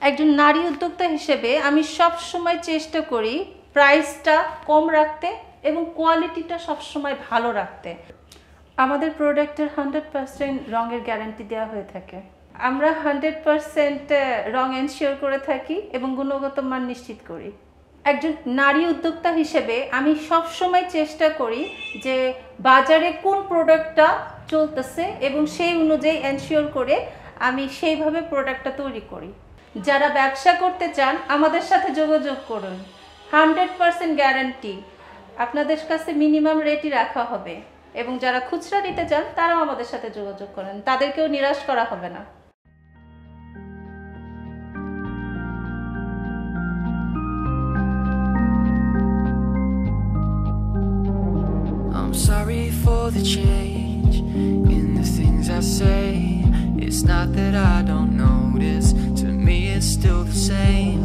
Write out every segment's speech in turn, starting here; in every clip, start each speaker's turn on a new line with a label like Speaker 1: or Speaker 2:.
Speaker 1: একজন নারী উদ্যোক্তা হিসেবে আমি সব সময় চেষ্টা করি প্রাইসটা কম রাখতে এবং কোয়ালিটিটা সব সময় ভালো রাখতে। আমাদের প্রোডাক্টের 100% রঙের গ্যারান্টি দেওয়া হয়ে থাকে। আমরা 100% রং এনশিওর করে থাকি এবং গুণগত মান নিশ্চিত করি। একজন নারী উদ্যোক্তা হিসেবে আমি সব সময় চেষ্টা করি যে বাজারে কোন প্রোডাক্টটা চলতেছে এবং সেই অনুযায়ী এনশিওর করে আমি সেইভাবে প্রোডাক্টটা তৈরি করি। যারা ব্যবসা করতে চান আমাদের সাথে যোগাযোগ করুন। 100% গ্যারান্টি, আপনাদের কাছে মিনিমাম রেটই রাখা হবে এবং যারা খুচরা নিতে চান তারাও আমাদের সাথে যোগাযোগ করেন, তাদেরকেও নিরাশ করা হবে না।
Speaker 2: I'm sorry for the change in the things I say. It's not that I don't notice, to me it's still the same.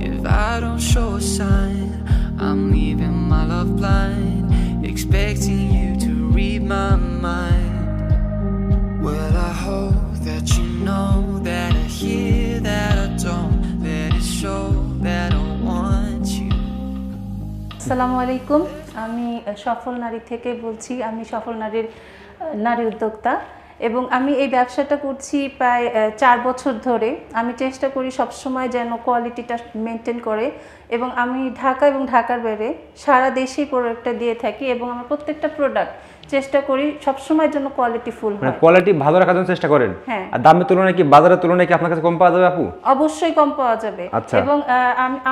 Speaker 2: If I don't show a sign, I'm leaving my love blind, expecting you to read my mind. Well, I hope that you know that I hear that I don't, let it show that I want you.
Speaker 1: আসসালামু আলাইকুম, আমি সফল নারী থেকে বলছি। আমি সফল নারী উদ্যোক্তা এবং আমি এই ব্যবসাটা করছি প্রায় 4 বছর ধরে। আমি চেষ্টা করি সবসময় যেন কোয়ালিটিটা মেনটেন করে এবং আমি ঢাকা এবং ঢাকার বাইরে সারা দেশেই প্রোডাক্টটা দিয়ে থাকি এবং আমার প্রত্যেকটা প্রোডাক্ট চেষ্টা করি সবসময় যেন কোয়ালিটি ফুল হয়।
Speaker 3: মানে কোয়ালিটি ভালো রাখার জন্য চেষ্টা করেন।
Speaker 1: হ্যাঁ।
Speaker 3: আর দামের তুলনায় কি বাজারের তুলনায় কি আপনার কাছে কম পাওয়া যাবে আপু?
Speaker 1: অবশ্যই কম পাওয়া যাবে।
Speaker 3: আচ্ছা।
Speaker 1: এবং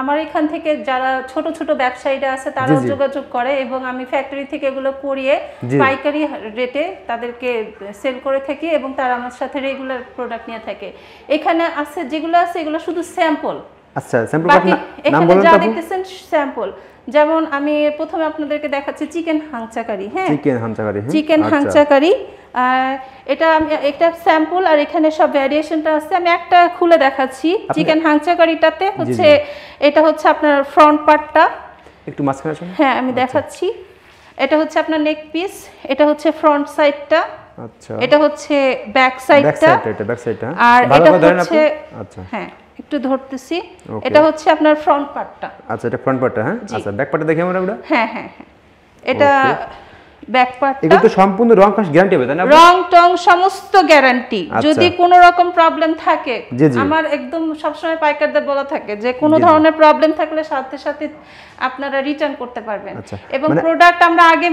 Speaker 1: আমার এখান থেকে যারা ছোট ছোট ব্যবসায়ীরা আছে তারাও যোগাযোগ করে এবং আমি ফ্যাক্টরি থেকে এগুলো করিয়ে পাইকারি রেটে তাদেরকে সেল করে থাকি এবং তারা আমার সাথে রেগুলার প্রোডাক্ট নিয়ে থাকে। এখানে আছে যেগুলো আছে এগুলো শুধু স্যাম্পল।
Speaker 3: আচ্ছা, স্যাম্পল
Speaker 1: নাম বলুন তো। যা দেখতেছেন স্যাম্পল। যেমন আমি প্রথমে আপনাদেরকে দেখাচ্ছি চিকেন হাংচা কারি। হ্যাঁ, চিকেন হাংচা কারি। এটা স্যাম্পল আর এখানে সব ভ্যারিয়েশনটা আছে। আমি একটা খুলে দেখাচ্ছি। চিকেন হাংচা কারিটাতে হচ্ছে এটা হচ্ছে আপনার ফ্রন্ট পার্টটা,
Speaker 3: একটু মাঝখানে আসুন।
Speaker 1: হ্যাঁ, আমি দেখাচ্ছি। এটা হচ্ছে আপনার নেক পিস, এটা হচ্ছে ফ্রন্ট সাইডটা, আচ্ছা, এটা হচ্ছে ব্যাক সাইডটা, আর এটা হচ্ছে, আচ্ছা হ্যাঁ একটু ধরতেছি, এটা হচ্ছে আপনার ফ্রন্ট পার্টটা।
Speaker 3: আচ্ছা, এটা ফ্রন্ট পার্টটা। হ্যাঁ, আচ্ছা, ব্যাক পার্টটা দেখি আমরা।
Speaker 1: হ্যাঁ হ্যাঁ হ্যাঁ, এটা ব্যাক পার্টটা।
Speaker 3: এটা তো সম্পূর্ণ রং কস গ্যারান্টি হবে তাই না?
Speaker 1: রং টং সমস্ত গ্যারান্টি। যদি কোনো রকম প্রবলেম থাকে, আমার একদম সব সময় পাইকারদের বলা থাকে যে কোনো ধরনের প্রবলেম থাকলে সাথে সাথে আপনারা রিটার্ন করতে পারবেন। এবং প্রোডাক্ট আমরা আগে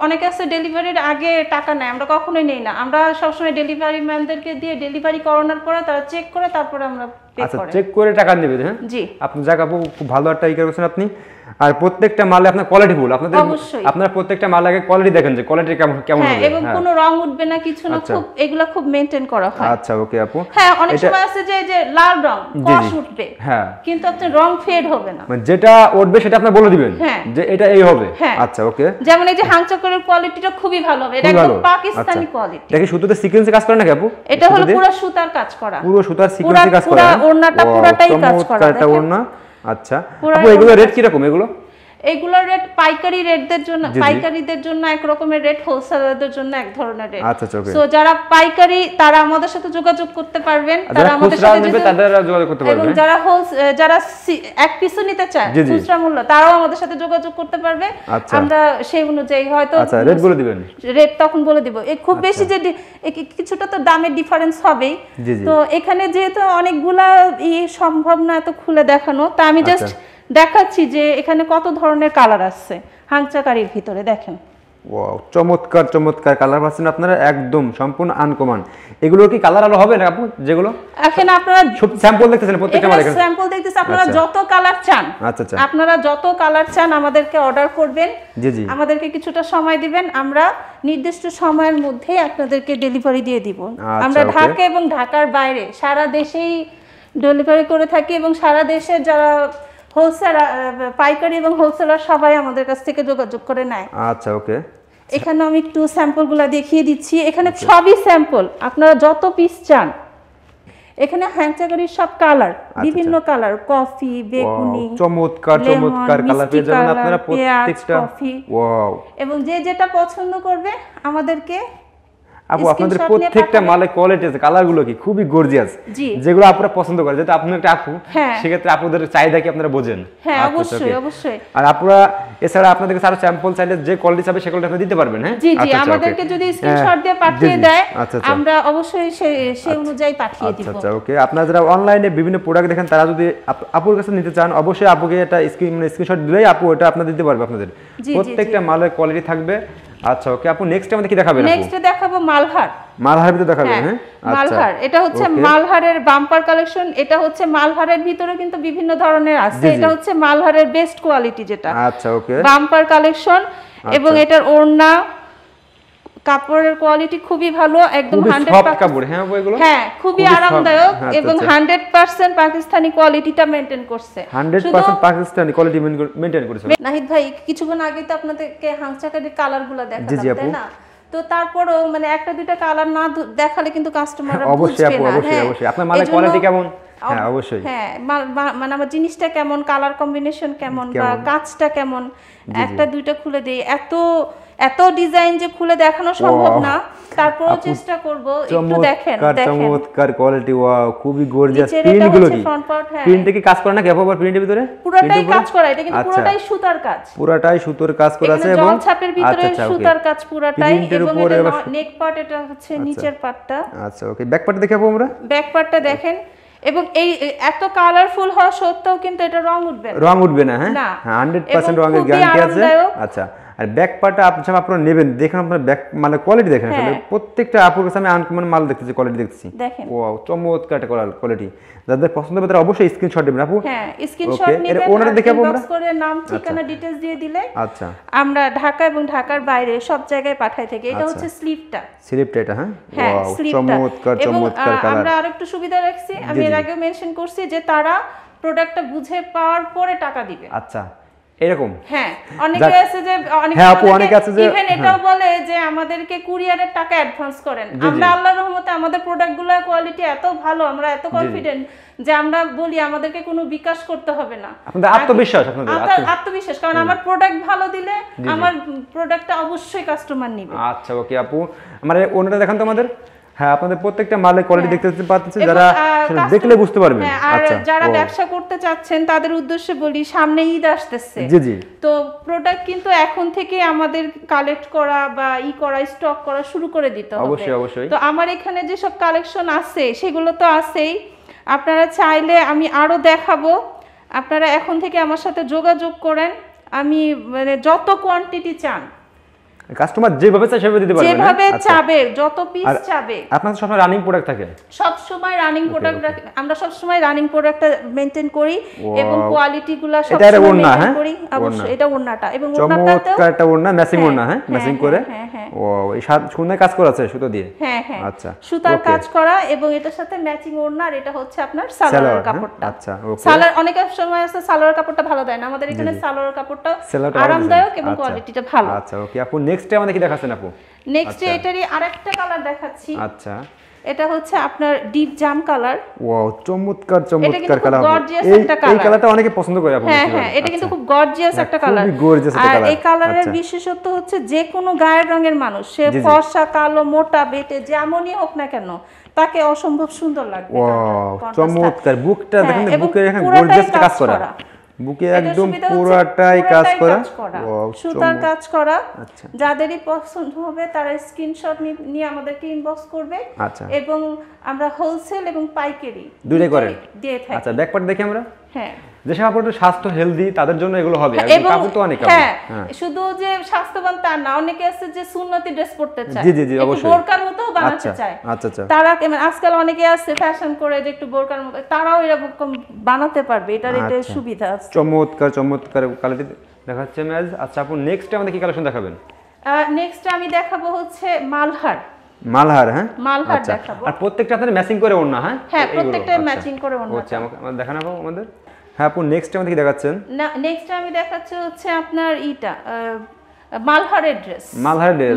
Speaker 1: অনেকে আছে ডেলিভারির আগে টাকা নেয়, আমরা কখনোই নেই না। আমরা সব সময় ডেলিভারি ম্যানদেরকে দিয়ে ডেলিভারি করানোর পরে তারা চেক করে তারপরে আমরা পে করি।
Speaker 3: আচ্ছা, চেক করে টাকা নেবে। হ্যাঁ জি, আপনি জায়গা খুব ভালো একটা ই করেছেন আপনি। আর প্রত্যেকটা মালে আপনার কোয়ালিটি ফুল। আপনারা প্রত্যেকটা মাল আগে কোয়ালিটি দেখেন যে কোয়ালিটি কেমন হবে
Speaker 1: এবং কোনো রং উঠবে না, কিছু না। খুব এগুলা খুব মেইনটেইন করা হয়।
Speaker 3: আচ্ছা, ওকে আপু।
Speaker 1: হ্যাঁ, অনেক সময় আছে যে লাল রং কষ উঠবে, হ্যাঁ, কিন্তু আপনার রং ফেড হবে না।
Speaker 3: মানে যেটা উঠবে সেটা আপনি বলে দিবেন যে এটা এই হবে। আচ্ছা, ওকে।
Speaker 1: যেমন এই যে হাংচাকরের কোয়ালিটিটা খুবই ভালো হবে, এটা একদম পাকিস্তানি কোয়ালিটি।
Speaker 3: দেখি সুতোতে সিকোয়েন্সে কাজ করে নাকি আপু?
Speaker 1: এটা হলো পুরো সুতার কাজ করা,
Speaker 3: পুরো সুতার সিকোয়েন্সে কাজ করা।
Speaker 1: পুরো ওড়নাটা পুরোটাই কাজ করা।
Speaker 3: এটা ওড়না। আচ্ছা আপু, এগুলো রেট কি রকম?
Speaker 1: এগুলোর রেট পাইকারিদের জন্য এক রকমের রেট, হোলসেলারদের জন্য এক ধরনের রেট।
Speaker 3: আচ্ছা, ওকে।
Speaker 1: সো যারা পাইকারি তারা আমাদের সাথে যোগাযোগ করতে পারবেন,
Speaker 3: তারা আমাদের সাথে যোগাযোগ করতে পারবেন।
Speaker 1: এবং যারা এক পিসও নিতে চায় খুচরা মূল্য, তারাও আমাদের সাথে যোগাযোগ করতে পারবে। আমরা সেই অনুযায়ী হয়তো
Speaker 3: রেট বলে দিবেন,
Speaker 1: রেট তখন বলে দিব। খুব বেশি যে কিছুটা তো দামের ডিফারেন্স হবেই। তো এখানে যেহেতু অনেকগুলা সম্ভব না এত খুলে দেখানো, তা আমি জাস্ট দেখাচ্ছি যে এখানে কত ধরনের কালার আছে হাংচাকারির ভিতরে। দেখেন,
Speaker 3: ওয়াও, চমৎকার চমৎকার কালার পাচ্ছেন আপনারা, একদম সম্পূর্ণ আনকমন। এগুলো কি কালার আলো হবে না আপু? যেগুলো
Speaker 1: এখন আপনারা
Speaker 3: সব স্যাম্পল দেখতেছেন, প্রত্যেকটা মাল এখানে
Speaker 1: স্যাম্পল দেখতেছেন। আপনারা যত কালার চান, আচ্ছা, আপনারা যত কালার চান আমাদেরকে অর্ডার করবেন। জি, আমাদেরকে কিছুটা সময় দিবেন, আমরা নির্দিষ্ট সময়ের মধ্যেই আপনাদেরকে ডেলিভারি দিয়ে দিব। আমরা ঢাকা এবং ঢাকার বাইরে সারা দেশেই ডেলিভারি করে থাকি এবং সারা দেশে যারা হোলসেলার, পাইকারি এবং হোলসেলার সবাই আমাদের কাছ থেকে যোগাযোগ করে নেয়।
Speaker 3: আচ্ছা, ওকে।
Speaker 1: এখানে আমি একটু স্যাম্পলগুলো দেখিয়ে দিচ্ছি। এখানে সবই স্যাম্পল, আপনারা যত পিস চান। এখানে হ্যাংচাকারির সব কালার, বিভিন্ন কালার, কফি, বেগুনি,
Speaker 3: চমৎকার চমৎকার কালার পেয়ে যাবেন আপনারা প্রত্যেকটা।
Speaker 1: ওয়াও। এবং যে যেটা পছন্দ করবে আমাদেরকে
Speaker 3: আপু আপনাদের প্রত্যেকটা মালের কোয়ালিটি আছে, কালারগুলো কি খুবই গর্জিয়াস, যেগুলো আপনারা পছন্দ করেন, যেহেতু আপনি একটা আপু সেক্ষেত্রে আপুদের চাহিদা কি আপনারা বোঝেন।
Speaker 1: হ্যাঁ অবশ্যই অবশ্যই।
Speaker 3: আর আপুরা এছাড়া আপনাদের কাছে আরো স্যাম্পল চাইলে যে কোয়ালিটি চাবে সেগুলো আপনি দিতে পারবেন। হ্যাঁ
Speaker 1: জি জি, আমাদেরকে যদি স্ক্রিনশট দিয়ে পাঠিয়ে দেয় আমরা অবশ্যই সেই অনুযায়ী পাঠিয়ে দিব।
Speaker 3: আচ্ছা ওকে। আপনারা যারা অনলাইনে বিভিন্ন প্রোডাক্ট দেখেন তারা যদি আপুর কাছে নিতে চান অবশ্যই আপুকে একটা স্ক্রিনশট দিলেই আপু এটা আপনাদের দিতে পারবে আপনাদের প্রত্যেকটা মালের কোয়ালিটি থাকবে। আচ্ছা ওকে আপু, নেক্সট আমাদের কি দেখাবেন?
Speaker 1: নেক্সট দেখাবো মালহার।
Speaker 3: মালহার ভিতরে দেখাবেন? হ্যাঁ
Speaker 1: মালহার, এটা হচ্ছে মালহারের বাম্পার কালেকশন। এটা হচ্ছে মালহারের ভিতরে কিন্তু বিভিন্ন ধরনের আছে, এটা হচ্ছে মালহারের বেস্ট কোয়ালিটি যেটা।
Speaker 3: আচ্ছা ওকে,
Speaker 1: বাম্পার কালেকশন এবং এটার ওড়না কাপড়ের কোয়ালিটি খুবই ভালো, একদম 100%
Speaker 3: কাপড়। হ্যাঁ এগুলো
Speaker 1: হ্যাঁ খুবই আরামদায়ক এবং 100% পাকিস্তানি কোয়ালিটিটা মেইনটেইন করছে।
Speaker 3: 100% পাকিস্তানি কোয়ালিটি মেইনটেইন করেছে।
Speaker 1: নাহিদ ভাই কিছুক্ষণ আগে তো আপনাদেরকে হাংচাকারির কালারগুলো দেখালাম তাই না? তো তারপরও মানে একটা দুইটা কালার না দেখালে কিন্তু কাস্টমাররা বুঝবে না।
Speaker 3: অবশ্যই অবশ্যই আপনার মালের কোয়ালিটি কেমন? হ্যাঁ অবশ্যই,
Speaker 1: হ্যাঁ মানে আমার জিনিসটা কেমন, কালার কম্বিনেশন কেমন বা কাজটা কেমন, একটা দুইটা খুলে দেই। এত ডিজাইন যে খুলে দেখানো সম্ভব না, তারপরেও চেষ্টা করব। একটু দেখেন
Speaker 3: চমৎকার কোয়ালিটি, ওয়াও খুবই গর্জিয়াস। প্রিন্টগুলো কি প্রিন্টে কি কাজ করে না? কেবল প্রিন্টের ভিতরে
Speaker 1: পুরোটাই কাজ করা, এটা কিন্তু পুরোটাই সুতার কাজ,
Speaker 3: পুরোটাই সুতার কাজ করা আছে এবং
Speaker 1: জলছাপের ভিতরে সুতার কাজ পুরোটাই। এবং এটা নেক পার্ট, এটা হচ্ছে নিচের পার্টটা।
Speaker 3: আচ্ছা ওকে, ব্যাক পার্ট দেখাবো আমরা।
Speaker 1: ব্যাক পার্টটা দেখেন, এবং এই এত কালারফুল হওয়া সত্ত্বেও কিন্তু এটা রং উঠবে না।
Speaker 3: হ্যাঁ 100% রঙের গ্যারান্টি আছে। আচ্ছা, আর ব্যাক পার্টটা আপনারা নেবেন, দেখেন আপনারা ব্যাক মানে কোয়ালিটি দেখেন, আসলে প্রত্যেকটা আপুর কাছে আমি আনকমন মাল দেখতেছি, কোয়ালিটি দেখতেছি। ওয়াও চমৎকার একটা কোয়ালিটি। যাদের পছন্দ হবে তারা অবশ্যই স্ক্রিনশট দিবেন আপু।
Speaker 1: হ্যাঁ স্ক্রিনশট নেবেন, ওনারা দেখাবো আমরা ইনবক্স করে নাম ঠিকানা ডিটেইলস দিয়ে দিলে
Speaker 3: আচ্ছা আমরা
Speaker 1: ঢাকা এবং ঢাকার বাইরে সব জায়গায় পাঠাই থাকি। এটা হচ্ছে স্লিপটা
Speaker 3: এটা। হ্যাঁ ওয়াও চমৎকার কালার।
Speaker 1: আমরা আরেকটু সুবিধা রাখছি, আমি এর আগেও মেনশন করছি যে তারা প্রোডাক্টটা বুঝে পাওয়ার পরে টাকা দিবে।
Speaker 3: আচ্ছা এরকম?
Speaker 1: হ্যাঁ অনেকে আছে যে ইভেন এটাও বলে যে আমাদেরকে কুরিয়ারের টাকা অ্যাডভান্স করেন। আমরা আল্লাহর রহমতে আমাদের প্রোডাক্টগুলোর কোয়ালিটি এত ভালো, আমরা এত কনফিডেন্ট যে আমরা বলি আমাদেরকে কোনো বিকাশ করতে হবে না।
Speaker 3: আপনাদের
Speaker 1: আত্মবিশ্বাস, কারণ আমার প্রোডাক্ট ভালো দিলে আমার প্রোডাক্টটা অবশ্যই কাস্টমার নিবে।
Speaker 3: আচ্ছা ওকে আপু, আমার ওনাটা দেখান তো আমাদের। হ্যাঁ আপনাদের প্রত্যেকটা মালের কোয়ালিটি দেখতে পাচ্ছেন, যারা দেখলে বুঝতে পারবেন।
Speaker 1: আচ্ছা যারা ব্যবসা করতে চাচ্ছেন তাদের উদ্দেশ্যে বলি, সামনে ঈদ আসতেছে।
Speaker 3: জি জি,
Speaker 1: তো প্রোডাক্ট কিন্তু এখন থেকে আমাদের কালেক্ট করা বা স্টক করা শুরু করে দিতে হবে।
Speaker 3: অবশ্যই অবশ্যই।
Speaker 1: তো আমার এখানে যে সব কালেকশন আছে সেগুলো তো আছেই, আপনারা চাইলে আমি আরো দেখাবো। আপনারা এখন থেকে আমার সাথে যোগাযোগ করেন, আমি মানে যত কোয়ান্টিটি চান
Speaker 3: কাস্টমার যেভাবে চায় সেভাবে দিতে পারবেন,
Speaker 1: যেভাবে চাবে, যত পিস চাবে।
Speaker 3: আপনাদের সব সময় রানিং প্রোডাক্ট থাকে? সব সময়
Speaker 1: রানিং প্রোডাক্ট আমরা সব সময় রানিং প্রোডাক্টটা মেইনটেইন করি এবং কোয়ালিটিগুলো সব সময় মেইনটেইন করি। অবশ্যই এটা ওন্নাটা, এবং ওন্নাটাতেও
Speaker 3: একটা ওন্না ম্যাচিং ওন্না। হ্যাঁ ম্যাচিং করে। ও এই সুন্দর কাজ করা আছে সুতো দিয়ে।
Speaker 1: হ্যাঁ হ্যাঁ আচ্ছা সুতার কাজ করা, এবং এটার সাথে ম্যাচিং ওন্না। আর এটা হচ্ছে আপনার সালোয়ার কাপড়টা। আচ্ছা ওকে, সালোয়ার অনেক সময় আছে সালোয়ার কাপড়টা ভালো দেয় না, আমাদের এখানে সালোয়ার কাপড়টা আরামদায়ক এবং কোয়ালিটিটা ভালো।
Speaker 3: আচ্ছা ওকে আপু, নেক্সট আমাদের কি দেখাচ্ছেন আপু?
Speaker 1: নেক্সট এটারই আরেকটা কালার দেখাচ্ছি। আচ্ছা এটা হচ্ছে আপনার ডিপ জাম কালার।
Speaker 3: ওয়াও চমৎকার কালার। এই কালারটা অনেকে পছন্দ করে আপু।
Speaker 1: হ্যাঁ হ্যাঁ এটা কিন্তু খুব গর্জিয়াস একটা কালার।
Speaker 3: খুবই গর্জিয়াস একটা কালার।
Speaker 1: আর এই কালারের বিশেষত্ব হচ্ছে যে কোনো গায়ের রঙের মানুষ, সে ফর্সা কালো মোটা বেটে যেমনই হোক না কেন, তাকে অসম্ভব সুন্দর লাগবে।
Speaker 3: ওয়াও চমৎকার। বুকটা দেখেন, বুকের এখানে গর্জিয়াস কাজ করা, বুকে একদম পুরোটাই কাজ করা,
Speaker 1: সুতার কাজ করা। যাদেরই পছন্দ হবে তারা স্ক্রিনশট নিয়ে আমাদেরকে ইনবক্স করবে। এবং আমরা হোলসেল এবং পাইকারি
Speaker 3: দুটোই করেন
Speaker 1: দিয়ে থাকি।
Speaker 3: আচ্ছা ব্যাক পার্ট দেখি আমরা।
Speaker 1: হ্যাঁ
Speaker 3: যেসব আপনাদের স্বাস্থ্য হেলদি তাদের জন্য এগুলো হবে। কাপড় তো অনেক
Speaker 1: হ্যাঁ শুধু যে স্বাস্থ্যবান তা না, অনেকে আছে যে সুন্নতি ড্রেস পরতে চায়,
Speaker 3: জি জি জি অবশ্যই
Speaker 1: বোরকার মতো বানাতে চায়। আচ্ছা আচ্ছা তারা আজকাল অনেকে আছে ফ্যাশন করে যে একটু বোরকার মতো, তারাও এরকম বানাতে পারবে। এটার সুবিধা আছে।
Speaker 3: চমৎকার কোয়ালিটি দেখাচ্ছে ম্যাজ। আচ্ছা আপু নেক্সট আমাদের কি কালেকশন দেখাবেন?
Speaker 1: নেক্সট আমি দেখাবো হচ্ছে মালহার।
Speaker 3: হ্যাঁ
Speaker 1: মালহার দেখাবো।
Speaker 3: আর প্রত্যেকটা আপনাদের ম্যাচিং করে ওড়না? হ্যাঁ
Speaker 1: হ্যাঁ প্রত্যেকটা ম্যাচিং করে ওড়না।
Speaker 3: আচ্ছা আমাদের দেখানো আমাদের। হ্যাঁ আপু নেক্সট আমাদের কি দেখাচ্ছেন?
Speaker 1: না নেক্সট আমি দেখাচ্ছি হচ্ছে আপনার মালহারের ড্রেস।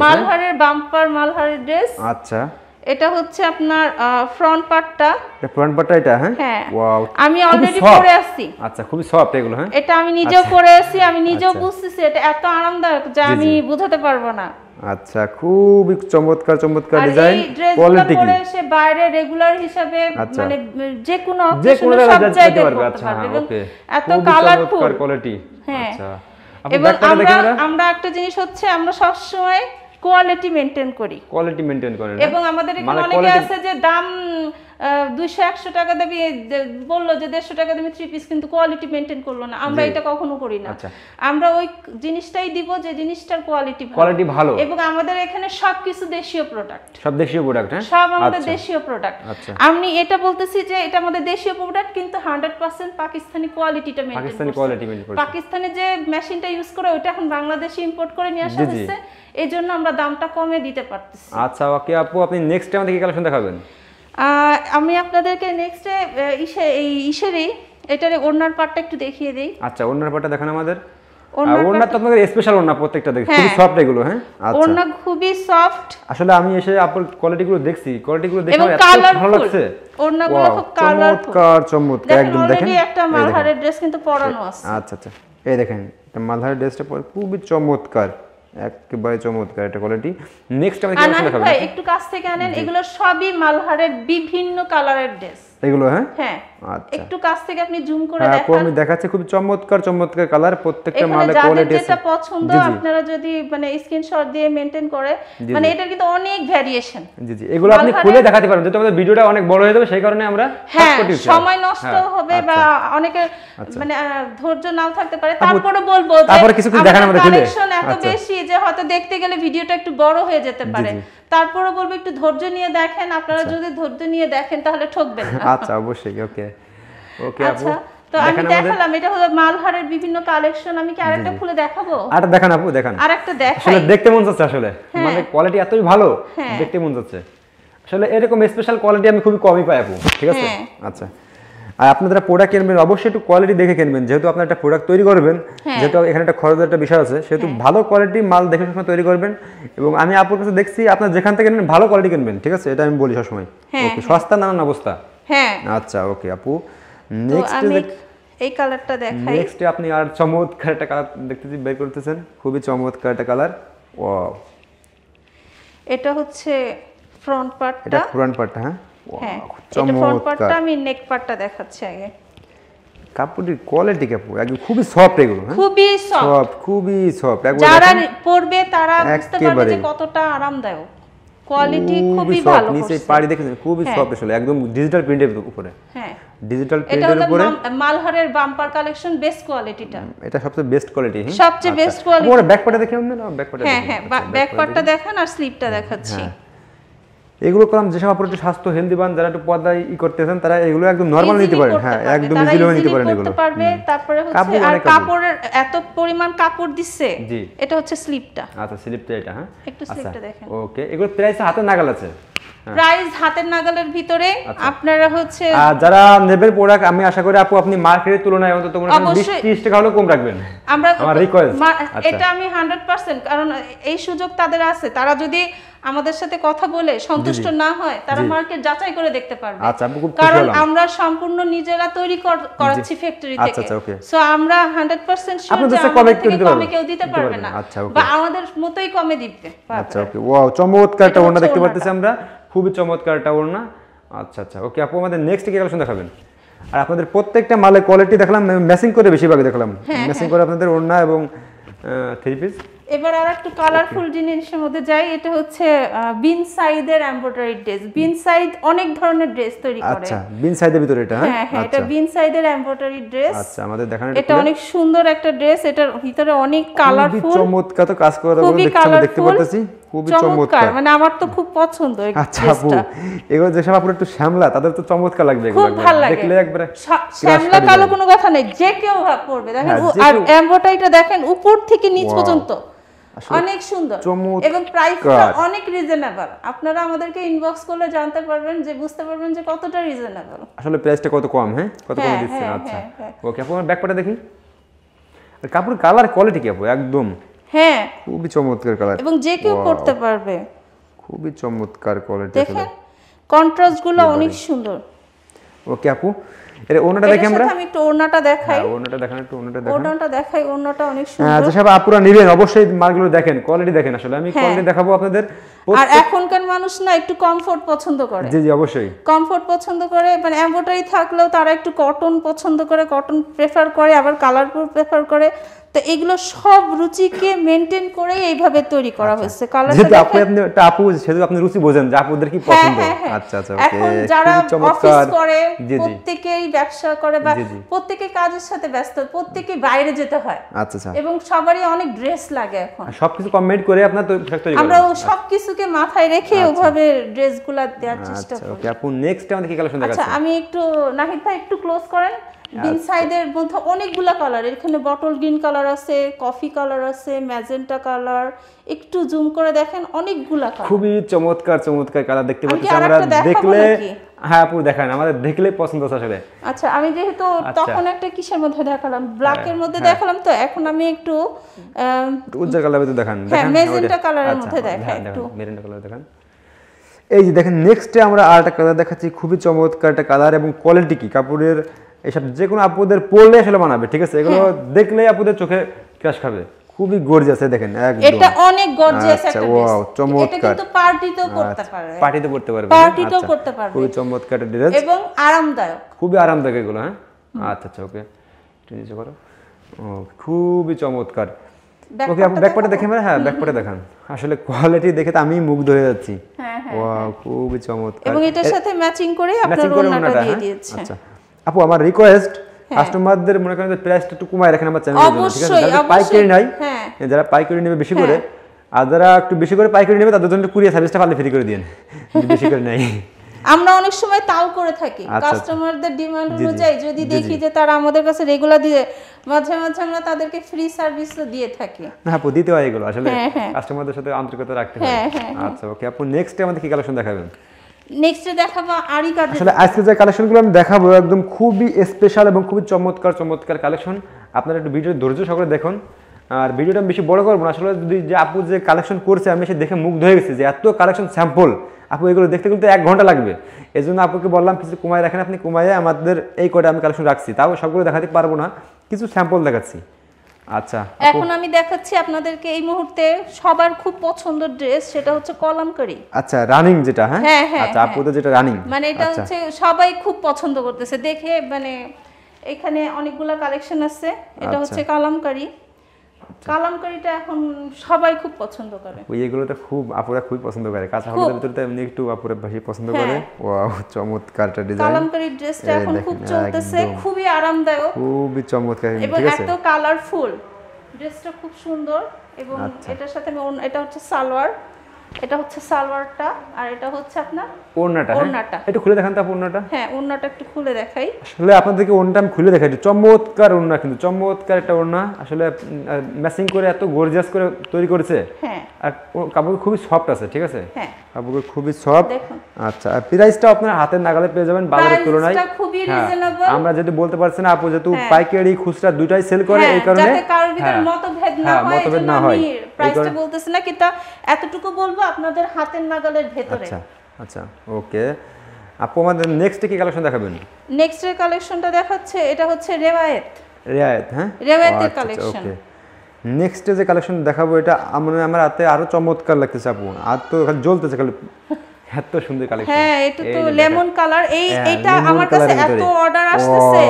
Speaker 1: মালহারের বাম্পার মালহারের ড্রেস।
Speaker 3: আচ্ছা
Speaker 1: এটা হচ্ছে আপনার ফ্রন্ট পার্টটা।
Speaker 3: এটা হ্যাঁ ওয়াও
Speaker 1: আমি অলরেডি পরে আসছি।
Speaker 3: আচ্ছা খুবই সফট এগুলো। হ্যাঁ
Speaker 1: এটা আমি নিজেও পরে আসছি, আমি নিজেও বুঝতেছি এটা এত আরামদায়ক যে আমি বোঝাতে পারবো না।
Speaker 3: আচ্ছা, খুবই চমৎকার চমৎকার ডিজাইন, কোয়ালিটি কি
Speaker 1: সে বাইরে রেগুলার হিসাবে মানে যে কোনো অকেশনে সব জায়গায় পড়তে পারবে। এবং এত কালারফুল
Speaker 3: কোয়ালিটি।
Speaker 1: আচ্ছা, এবং আমরা একটা জিনিস হচ্ছে আমরা সব সময় কোয়ালিটি মেইনটেইন করি,
Speaker 3: কোয়ালিটি মেইনটেইন করেন।
Speaker 1: এবং আমাদের এখানে অনেকে আছে যে দাম 200-100 টাকা দেবে, বললো যে 150 টাকা দেবে 3 পিস, কিন্তু কোয়ালিটি মেইনটেইন করলো না। আমরা এটা কখনো করি না। আমরা ওই জিনিসটাই দিব যে জিনিসটার কোয়ালিটি
Speaker 3: ভালো।
Speaker 1: এবং আমাদের এখানে সবকিছু দেশীয় প্রোডাক্ট,
Speaker 3: সব দেশীয় প্রোডাক্ট। হ্যাঁ,
Speaker 1: সব আমাদের দেশীয় প্রোডাক্ট। আমি এটা বলতেছি যে এটা আমাদের দেশীয় প্রোডাক্ট, কিন্তু 100% পাকিস্তানি কোয়ালিটিটা মেইনটেইন করছে। পাকিস্তানে যে মেশিনটা ইউজ করে ওটা এখন বাংলাদেশে ইম্পোর্ট করে নিয়ে আসা হচ্ছে, এজন্য আমরা দামটা কমে দিতে পারতেছি।
Speaker 3: আচ্ছা, ওকে আপু, আপনি নেক্সট টাইম আমাদের কি কালেকশন দেখাবেন?
Speaker 1: আমি আপনাদেরকে নেক্সটে ইসেরই এটার ওড়নার পার্টটা একটু দেখিয়ে দেই।
Speaker 3: আচ্ছা, ওড়নার পার্টটা দেখান আমাদের। ওড়না তো আপনাদের স্পেশাল ওড়না, প্রত্যেকটা দেখি খুবই সফট এগুলো। হ্যাঁ, আচ্ছা,
Speaker 1: ওড়না খুবই সফট।
Speaker 3: আসলে আমি এসে আপনার কোয়ালিটিগুলো দেখছি, কোয়ালিটিগুলো দেখে আমার এত ভালো লাগছে।
Speaker 1: ওড়নাগুলো খুব কালারফুল,
Speaker 3: চমৎকার চমৎকার একদম। দেখেন
Speaker 1: একটা মালহারের ড্রেস কিন্তু পরানো আছে।
Speaker 3: আচ্ছা আচ্ছা, এই দেখেন এটা মালহারের ড্রেসটা পরে খুবই চমৎকার, একেবারে চমৎকার এটা কোয়ালিটি। নেক্সট আমি কি দেখাবো?
Speaker 1: একটু কাছ থেকে আনেন, এগুলো সবই মালহারের বিভিন্ন কালারের ড্রেস এগুলো। হ্যাঁ হ্যাঁ, আচ্ছা, একটু কাছ থেকে আপনি জুম করে দেখেন।
Speaker 3: আমি দেখাচ্ছি, খুব চমৎকার চমৎকার কালার, প্রত্যেকটা মালের কোয়ালিটি
Speaker 1: যেটা পছন্দ আপনারা যদি মানে স্ক্রিনশট দিয়ে মেইনটেইন করে, মানে এটা কিন্তু অনেক ভ্যারিয়েশন।
Speaker 3: জি জি, এগুলো আপনি খুলে দেখাতে পারেন, যেহেতু আমাদের ভিডিওটা অনেক বড় হয়ে যাবে, সেই কারণে আমরা
Speaker 1: সময় নষ্ট হবে বা অনেকে মানে ধৈর্য নাও থাকতে পারে। তারপরে বলবো যে
Speaker 3: তারপরে কিছু দেখান আমাদের খুলে,
Speaker 1: কালেকশন এত বেশি যে হয়তো দেখতে গেলে ভিডিওটা একটু বড় হয়ে যেতে পারে। তারপরে বলবো একটু ধৈর্য নিয়ে দেখেন। আপনারা যদি ধৈর্য নিয়ে দেখেন তাহলে ঠকবেন না।
Speaker 3: আচ্ছা, অবশ্যই। ওকে ওকে আপু,
Speaker 1: তো আমি দেখালাম এটা হলো মালহারের বিভিন্ন কালেকশন। আমি কি আরেকটা খুলে দেখাবো?
Speaker 3: আরেকটা দেখান আপু, দেখান।
Speaker 1: আরেকটা দেখাই,
Speaker 3: আসলে দেখতে মন যাচ্ছে, আসলে মানে কোয়ালিটি এতই ভালো, দেখতে মন যাচ্ছে। আসলে এরকম স্পেশাল কোয়ালিটি আমি খুবই কমই পাই আপু, ঠিক আছে? আচ্ছা, আর আপনারা প্রোডাক্ট কিনবেন অবশ্যই একটু কোয়ালিটি দেখে কিনবেন, যেহেতু আপনারা একটা প্রোডাক্ট তৈরি করবেন, যেহেতু এখানে একটা খরচের একটা বিষয় আছে, সেহেতু ভালো কোয়ালিটি মাল দেখে সবসময় তৈরি করবেন। এবং আমি আপুর কাছে দেখছি আপনারা যেখান থেকে কিনবেন ভালো কোয়ালিটি কিনবেন, ঠিক আছে? এটা আমি বলি সবসময়। ওকে, সস্তা নানান অবস্থা। হ্যাঁ, আচ্ছা, ওকে আপু, নেক্সট
Speaker 1: এই কালারটা দেখাই।
Speaker 3: নেক্সট আপনি আর চমৎকার একটা কালার দেখতেছি বের করতেছেন, খুবই চমৎকার একটা কালার। ওয়াও,
Speaker 1: এটা হচ্ছে ফ্রন্ট পার্টটা।
Speaker 3: এটা ফ্রন্ট পার্টটা। হ্যাঁ,
Speaker 1: হ্যাঁ, এটা ফ্রন্ট পার্টটা। আমি নেক পার্টটা দেখাচ্ছি আগে।
Speaker 3: কাপড়ের কোয়ালিটি একদম খুবই সফট, এগুলো
Speaker 1: খুবই সফট,
Speaker 3: খুবই সফট।
Speaker 1: যারা পরবে তারা বুঝতে পারবে যে কতটা আরামদায়ক। কোয়ালিটি খুবই ভালো।
Speaker 3: নিচে পাড়ি দেখেন, খুবই সফট আসলে, একদম ডিজিটাল প্রিন্টের উপরে। হ্যাঁ, ডিজিটাল প্রিন্টের উপরে
Speaker 1: মালহারের বাম্পার কালেকশন, বেস্ট কোয়ালিটিটা।
Speaker 3: এটা সবচেয়ে বেস্ট কোয়ালিটি।
Speaker 1: সবচেয়ে বেস্ট কোয়ালিটি।
Speaker 3: ওর ব্যাক পার্টটা দেখে আমরা, ব্যাক পার্টটা।
Speaker 1: হ্যাঁ হ্যাঁ, ব্যাক পার্টটা দেখান আর স্লিপটা দেখাচ্ছি।
Speaker 3: এগুলো কলম যেসব আপনারা একটু স্বাস্থ্য হেলদিবান, যারা একটু পর্দায় করতেছেন, তারা এগুলো একদম নরমাল নিতে পারেন। হ্যাঁ, একদম ইজিলি নিতে পারেন এগুলো।
Speaker 1: তারপরে হচ্ছে আর কাপড়ের এত পরিমাণ কাপড় দিচ্ছে। এটা হচ্ছে স্লিপটা।
Speaker 3: আচ্ছা, স্লিপটা এটা। হ্যাঁ,
Speaker 1: একটু স্লিপটা দেখেন।
Speaker 3: ওকে, এগুলো প্রাইস হাতের নাগাল আছে,
Speaker 1: প্রাইস হাতের নাগালের ভিতরে। আপনারা হচ্ছে
Speaker 3: যারা নেবেন প্রোডাক্ট, আমি আশা করি আপু আপনি মার্কেটের তুলনায় অন্তত 20-30 টাকা হলো কম রাখবেন। আমার রিকোয়েস্ট
Speaker 1: এটা আমি 100%, কারণ এই সুযোগ তাদের আছে। তারা যদি আমাদের সাথে কথা বলে সন্তুষ্ট না হয়, তারা মার্কেট যাচাই করে দেখতে পারবে।
Speaker 3: আচ্ছা,
Speaker 1: কারণ আমরা সম্পূর্ণ নিজেরা তৈরি করাচ্ছি ফ্যাক্টরি থেকে। সো আমরা 100% শিওর যে কমে কেউ দিতে পারবে না, বা আমাদের মতোই কমে দিতে পারবে।
Speaker 3: আচ্ছা, ওকে, ওয়াও, চমৎকার একটা ওড়না দেখতে পাচ্ছি আমরা, খুবই চমৎকার একটা ওড়না। আচ্ছা আচ্ছা, ওকে আপু, আমাদের নেক্সট কি কালেকশন দেখাবেন? আর আপনাদের প্রত্যেকটা মালের কোয়ালিটি দেখলাম, ম্যাচিং করে বেশিরভাগ দেখলাম, ম্যাচিং করে আপনাদের ওড়না এবং থ্রি পিস।
Speaker 1: এবার আর একটু কালারফুল জিনিসের মধ্যে যাই। এটা হচ্ছে বিন সাইদের এমব্রয়ডারি ড্রেস। বিন সাইদ অনেক ধরনের ড্রেস তৈরি করে।
Speaker 3: আচ্ছা, বিন সাইদের ভিতরে এটা।
Speaker 1: হ্যাঁ হ্যাঁ, এটা বিন সাইদের এমব্রয়ডারি ড্রেস।
Speaker 3: আচ্ছা, আমাদের দেখান।
Speaker 1: এটা অনেক সুন্দর একটা ড্রেস। এটার ভিতরে অনেক কালারফুল,
Speaker 3: চমৎকার তো কাজ করা দেখতে পাচ্ছি, খুবই চমৎকার।
Speaker 1: মানে আমার তো খুব পছন্দ এই ড্রেসটা।
Speaker 3: আচ্ছা আপু, এগুলো যেসব আপুরা একটু শ্যামলা, তাদের তো চমৎকার লাগবে এগুলো, দেখলে একবারে
Speaker 1: শ্যামলা কালো কোনো কথা নেই, যে কেউ পরবে। দেখেন, আর এমব্রয়ডারিটা দেখেন উপর থেকে নিচ পর্যন্ত অনেক সুন্দর, এবং প্রাইসটা অনেক রিজনেবল। আপনারা আমাদেরকে ইনবক্স করলে জানতে পারবেন, যে বুঝতে পারবেন যে কতটা রিজনেবল।
Speaker 3: আসলে প্রাইসটা কত কম। হ্যাঁ, কত কম দিচ্ছেন। আচ্ছা, ওকে আপু, আমার ব্যাকপার্টটা দেখি। আর কাপড়ের কালার কোয়ালিটি কি আপু? একদম
Speaker 1: হ্যাঁ,
Speaker 3: খুবই চমৎকার কালার,
Speaker 1: এবং যে কেউ পরতে পারবে।
Speaker 3: খুবই চমৎকার কোয়ালিটি,
Speaker 1: দেখেন কন্ট্রাস্ট গুলো অনেক সুন্দর।
Speaker 3: ওকে আপু, এর ওড়নাটা দেখি আমরা।
Speaker 1: আমি একটু ওড়নাটা দেখাই।
Speaker 3: ওড়নাটা দেখান, একটু ওড়নাটা দেখান।
Speaker 1: ওড়নাটা দেখাই, ওড়নাটা অনেক সুন্দর।
Speaker 3: যেসব আপুরা নেবেন অবশ্যই মালগুলো দেখেন, কোয়ালিটি দেখেন। আসলে আমি কোয়ালিটি দেখাবো আপনাদের।
Speaker 1: আর এখনকার মানুষ না একটু কমফোর্ট পছন্দ করে।
Speaker 3: জি জি অবশ্যই
Speaker 1: কমফোর্ট পছন্দ করে, মানে এমব্রয়ডারি থাকলেও তারা একটু কটন পছন্দ করে, কটন প্রেফার করে, আবার কালারফুল প্রেফার করে। তো এগুলো সব রুচিকে মেইনটেইন করে এইভাবে তৈরি করা হয়েছে। কালারটা
Speaker 3: যেহেতু আপনি একটা আপু, সেহেতু আপনি রুচি বোঝেন যে আপুদের কি পছন্দ। আচ্ছা আচ্ছা, ওকে।
Speaker 1: এখন যারা অফিস করে, প্রত্যেকেই ব্যবসা করে বা প্রত্যেকেই কাজের সাথে ব্যস্ত, প্রত্যেকেই বাইরে যেতে হয়।
Speaker 3: আচ্ছা আচ্ছা।
Speaker 1: এবং সবারই অনেক ড্রেস লাগে এখন।
Speaker 3: সবকিছু কম্বাইন করে আপনারা তৈরি করেন।
Speaker 1: আমরা সবকিছুকে মাথায় রেখে ওভাবে ড্রেসগুলো দেওয়ার চেষ্টা করি।
Speaker 3: ওকে আপু, নেক্সট আমাদের কি কালেকশন দেখাচ্ছেন?
Speaker 1: আচ্ছা, আমি একটু নাহিদ ভাই একটু ক্লোজ করেন। বিন সাইডের মধ্যে অনেকগুলা কালার, এখানে বটল গ্রিন কালার আছে, কফি কালার আছে, ম্যাজেন্টা কালার, একটু জুম করে দেখেন, অনেকগুলা কালার।
Speaker 3: খুবই চমৎকার চমৎকার কালার দেখতে পাচ্ছি আমরা। দেখলে হ্যাঁ আপু দেখান, আমাদের দেখলে পছন্দ হচ্ছে আসলে।
Speaker 1: আচ্ছা, আমি যেহেতু তখন একটা কিসের মধ্যে দেখালাম, ব্ল্যাকের মধ্যে দেখালাম, তো এখন আমি একটু
Speaker 3: উজ্জ্বল কালারের মধ্যে দেখান।
Speaker 1: হ্যাঁ, ম্যাজেন্টা কালারের মধ্যে দেখাই একটু।
Speaker 3: ম্যাজেন্টা কালার দেখান। এই যে দেখেন, নেক্সটে আমরা আরেকটা কালার দেখাচ্ছি, খুবই চমৎকার একটা কালার। এবং কোয়ালিটি কি কাপড়ের, এসব যে কোনো আপুদের পরলে আসলে মানাবে, ঠিক আছে? এগুলো দেখলে আপুদের চোখে ক্রাশ খাবে। খুবই গর্জিয়াস, দেখেন একদম।
Speaker 1: এটা অনেক গর্জিয়াস একটা ড্রেস।
Speaker 3: ওয়াও, চমৎকার।
Speaker 1: এটা কিন্তু পার্টিতেও পরতে পারবে।
Speaker 3: পার্টিতে পরতে পারবে।
Speaker 1: পার্টিতেও পরতে পারবে।
Speaker 3: খুবই চমৎকার একটা ড্রেস
Speaker 1: এবং আরামদায়ক।
Speaker 3: খুবই আরামদায়ক এগুলো। হ্যাঁ আচ্ছা আচ্ছা, ওকে একটু নিচে করো। ও খুবই চমৎকার। ওকে আপনি ব্যাকপার্টে দেখেন। হ্যাঁ ব্যাকপার্টে দেখান। আসলে কোয়ালিটি দেখে তো আমি মুগ্ধ হয়ে যাচ্ছি।
Speaker 1: হ্যাঁ হ্যাঁ,
Speaker 3: ওয়াও খুবই চমৎকার।
Speaker 1: এবং এটার সাথে ম্যাচিং করে আপনার ওড়নাটা দিয়ে দিয়েছে।
Speaker 3: আচ্ছা আপু, আমার রিকোয়েস্ট কাস্টমারদের মনে করেন যে প্রাইসটা একটু কমায় রাখেন আমার চ্যানেলের জন্য, ঠিক আছে? যারা পাইকারি নাই, যারা পাইকারি নেবে বেশি করে, আর যারা একটু বেশি করে পাইকারি নেবে তাদের জন্য কুরিয়ার সার্ভিসটা পারলে ফ্রি করে দিন, বেশি করে নাই।
Speaker 1: আমরা অনেক সময় তাও করে থাকি কাস্টমারদের ডিমান্ড অনুযায়ী। যদি দেখি যে তারা আমাদের কাছে রেগুলার দিয়ে, মাঝে মাঝে আমরা তাদেরকে ফ্রি সার্ভিসও দিয়ে থাকি।
Speaker 3: না আপু, দিতে হয় এগুলো আসলে, কাস্টমারদের সাথে আন্তরিকতা রাখতে হয়। আচ্ছা ওকে আপু, নেক্সট আমাদের কি কালেকশন দেখাবেন?
Speaker 1: নেক্সটে দেখাবো আরি কাজের।
Speaker 3: আসলে আজকে যে কালেকশনগুলো আমি দেখাবো একদম খুবই স্পেশাল এবং খুবই চমৎকার চমৎকার কালেকশন। আপনারা একটু ভিডিও ধৈর্য সহকারে দেখুন। আর ভিডিওটা বেশি বড় করবো না, আসলে যদি যে আপু যে কালেকশন করছে আমি সে দেখে মুগ্ধ হয়ে গেছি যে এত কালেকশন স্যাম্পল। আপু এগুলো দেখতে কিন্তু 1 ঘন্টা লাগবে, এই জন্য আপুকে বললাম কিছু কমায় রাখেন। আপনি কমায় আমাদের এই কয়টা আমি কালেকশন রাখছি, তাও সবগুলো দেখাতে পারবো না, কিছু স্যাম্পল দেখাচ্ছি। আচ্ছা
Speaker 1: এখন আমি দেখাচ্ছি আপনাদেরকে এই মুহূর্তে সবার খুব পছন্দের ড্রেস, সেটা হচ্ছে কলামকারী।
Speaker 3: আচ্ছা রানিং যেটা, হ্যাঁ
Speaker 1: হ্যাঁ
Speaker 3: আচ্ছা আপুদের যেটা রানিং,
Speaker 1: মানে এটা হচ্ছে সবাই খুব পছন্দ করতেছে দেখে। মানে এখানে অনেকগুলা কালেকশন আছে। এটা হচ্ছে কলামকারী। কালামকারীটা এখন সবাই খুব পছন্দ করে।
Speaker 3: ওই এগুলোটা খুব আপুরা খুব পছন্দ করে, কাঁচা হলুদের ভিতরে এমনি একটু আপুরা বেশি পছন্দ করে। Wow চমৎকারটা design.
Speaker 1: কালামকারী ড্রেসটা এখন খুব চলতেছে, খুবই আরামদায়ক,
Speaker 3: খুবই চমৎকার,
Speaker 1: এবং এত কালারফুল। ড্রেসটা খুব সুন্দর। এবং এটার সাথে এটা হচ্ছে সালোয়ার, এটা হচ্ছে সালোয়ারটা, আর এটা হচ্ছে আপনার ওড়নাটা।
Speaker 3: একটু খুলে দেখান তো আপু ওড়নাটা।
Speaker 1: হ্যাঁ ওড়নাটা একটু খুলে দেখাই।
Speaker 3: আসলে আপনাদেরকে ওড়নাটা আমি খুলে দেখাই। চমৎকার ওড়না, কিন্তু চমৎকার একটা ওড়না। আসলে ম্যাচিং করে এত গর্জিয়াস করে তৈরি করেছে।
Speaker 1: হ্যাঁ,
Speaker 3: আর কাপড় খুবই সফট আছে, ঠিক আছে?
Speaker 1: হ্যাঁ
Speaker 3: কাপড় খুবই সফট। আচ্ছা আর প্রাইসটা আপনার হাতের নাগালে পেয়ে যাবেন বাজারের তুলনায়।
Speaker 1: খুবই রিজনেবল।
Speaker 3: আমরা যেটা বলতে পারছি না আপু, যেহেতু পাইকারি খুচরা দুটাই সেল করে, এই কারণে
Speaker 1: যাতে কারোর ভিতরে মতভেদ না হয়, প্রাইসটা বলতেছ না, কিন্তু এতটুকু বলবো আপনাদের হাতের নাগালের ভেতরে।
Speaker 3: আচ্ছা আচ্ছা ওকে আপু, আমাদের নেক্সট কি কালেকশন দেখাবেন?
Speaker 1: নেক্সটের কালেকশনটা দেখাচ্ছে, এটা হচ্ছে রেওয়ায়েত।
Speaker 3: হ্যাঁ
Speaker 1: রেওয়ায়েতের কালেকশন।
Speaker 3: ওকে নেক্সট যে কালেকশন দেখাবো এটা আমার হাতে আরো চমৎকার লাগতেছে আপু, আর তো জ্বলতেছে খালি, এত সুন্দর কালেকশন।
Speaker 1: হ্যাঁ এটা তো লেমন কালার। এইটা আমার কাছে এত অর্ডার আসতেছে,